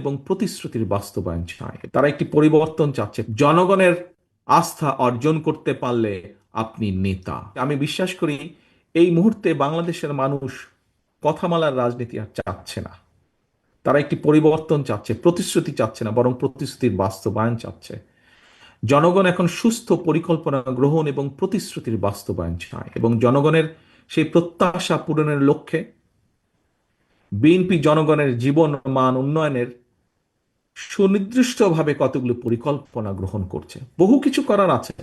এবং প্রতিশ্রুতির বাস্তবায়ন চায়। তারা একটি পরিবর্তন চাচ্ছে। জনগণের আস্থা অর্জন করতে পারলে আপনি নেতা। আমি বিশ্বাস করি এই মুহূর্তে বাংলাদেশের মানুষ কথামালার রাজনীতি আর চাচ্ছে না। তারা একটি পরিবর্তন চাচ্ছে, প্রতিশ্রুতি চাচ্ছে না, বরং প্রতিশ্রুতির বাস্তবায়ন চাচ্ছে। জনগণ এখন সুস্থ পরিকল্পনা গ্রহণ এবং প্রতিশ্রুতির বাস্তবায়ন চায়, এবং জনগণের সেই প্রত্যাশা পূরণের লক্ষ্যে বিএনপি জনগণের জীবন মান উন্নয়নের সুনির্দিষ্টভাবে কতগুলো পরিকল্পনা গ্রহণ করছে। বহু কিছু করার আছে,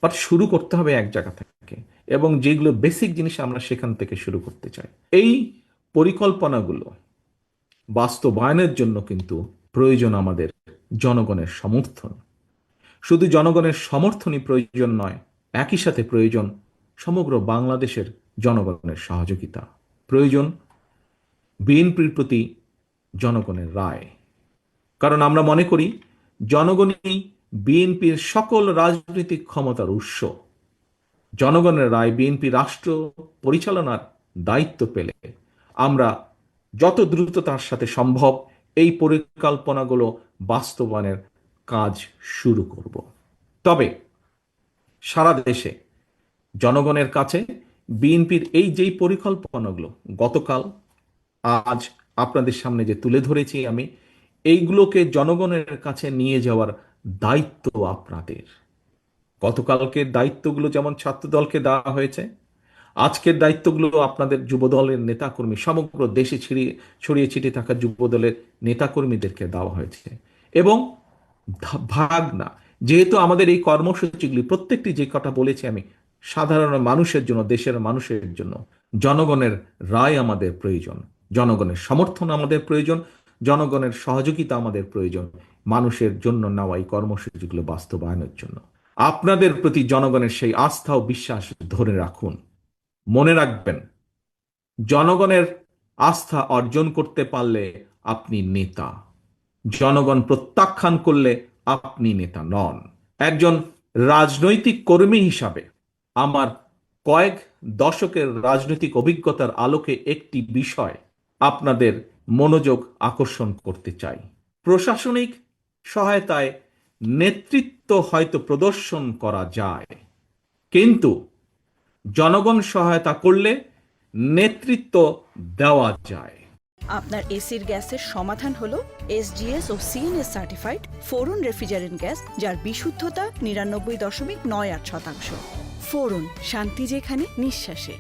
বাট শুরু করতে হবে এক জায়গা থেকে, এবং যেগুলো বেসিক জিনিস আমরা সেখান থেকে শুরু করতে চাই। এই পরিকল্পনাগুলো বাস্তবায়নের জন্য কিন্তু প্রয়োজন আমাদের জনগণের সমর্থন। শুধু জনগণের সমর্থনই প্রয়োজন নয়, একই সাথে প্রয়োজন সমগ্র বাংলাদেশের জনগণের সহযোগিতা। প্রয়োজন বিএনপির প্রতি জনগণের রায়। কারণ আমরা মনে করি জনগণই বিএনপির সকল রাজনৈতিক ক্ষমতার উৎস। জনগণের রায় বিএনপি রাষ্ট্র পরিচালনার দায়িত্ব পেলে আমরা যত দ্রুততার সাথে সম্ভব এই পরিকল্পনাগুলো বাস্তবায়নের কাজ শুরু করব। তবে সারা দেশে জনগণের কাছে বিএনপির এই যেই পরিকল্পনাগুলো গতকাল আজ আপনাদের সামনে যে তুলে ধরেছি আমি, এইগুলোকে জনগণের কাছে নিয়ে যাওয়ার দায়িত্ব আপনাদের। গতকালকের দায়িত্বগুলো যেমন ছাত্রদলকে দেওয়া হয়েছে, আজকের দায়িত্বগুলো আপনাদের যুবদলের নেতাকর্মী, সমগ্র দেশে ছড়িয়ে ছিটিয়ে থাকা যুবদলের নেতাকর্মীদেরকে দেওয়া হয়েছে। এবং ভাগ না, যেহেতু আমাদের এই কর্মসূচিগুলি প্রত্যেকটি যে কথা বলেছি আমি, সাধারণ মানুষের জন্য, দেশের মানুষের জন্য, জনগণের রায় আমাদের প্রয়োজন, জনগণের সমর্থন আমাদের প্রয়োজন, জনগণের সহযোগিতা আমাদের প্রয়োজন মানুষের জন্য নেওয়া এই কর্মসূচিগুলো বাস্তবায়নের জন্য। আপনাদের প্রতি জনগণের সেই আস্থা ও বিশ্বাস ধরে রাখুন। মনে রাখবেন, জনগণের আস্থা অর্জন করতে পারলে আপনি নেতা। জনগণ প্রত্যাখ্যান করলে আপনি নেতা নন। একজন রাজনৈতিক কর্মী হিসাবে আমার কয়েক দশকের রাজনৈতিক অভিজ্ঞতার আলোকে একটি বিষয় আপনাদের মনোযোগ আকর্ষণ করতে চাই। প্রশাসনিক সহায়তায় নেতৃত্ব হয়তো প্রদর্শন করা যায়, কিন্তু জনগণ সহায়তা করলে নেতৃত্ব দেওয়া যায়। আপনার এসির গ্যাসের সমাধান হলো এসজিএস ও সিএনএস সার্টিফাইড ফোরন রেফ্রিজারেন্ট গ্যাস, যার বিশুদ্ধতা 99.98%। ফোরন, শান্তি যেখানে, নিঃশ্বাসে।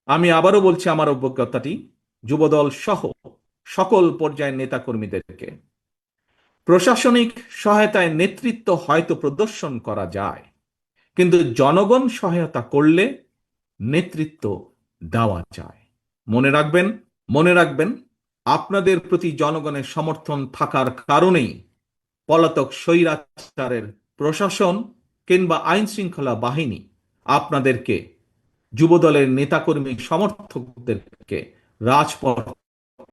আমি আবারও বলছি আমার অভিজ্ঞতাটি যুবদল সহ সকল পর্যায়ের নেতাকর্মীদেরকে, প্রশাসনিক সহায়তায় নেতৃত্ব হয়তো প্রদর্শন করা যায়, কিন্তু জনগণ সহায়তা করলে নেতৃত্ব দেওয়া যায়। মনে রাখবেন আপনাদের প্রতি জনগণের সমর্থন থাকার কারণেই পলাতক স্বৈরাচারের প্রশাসন কিংবা আইন শৃঙ্খলা বাহিনী আপনাদেরকে, যুবদলের নেতাকর্মী সমর্থকদেরকে রাজপথ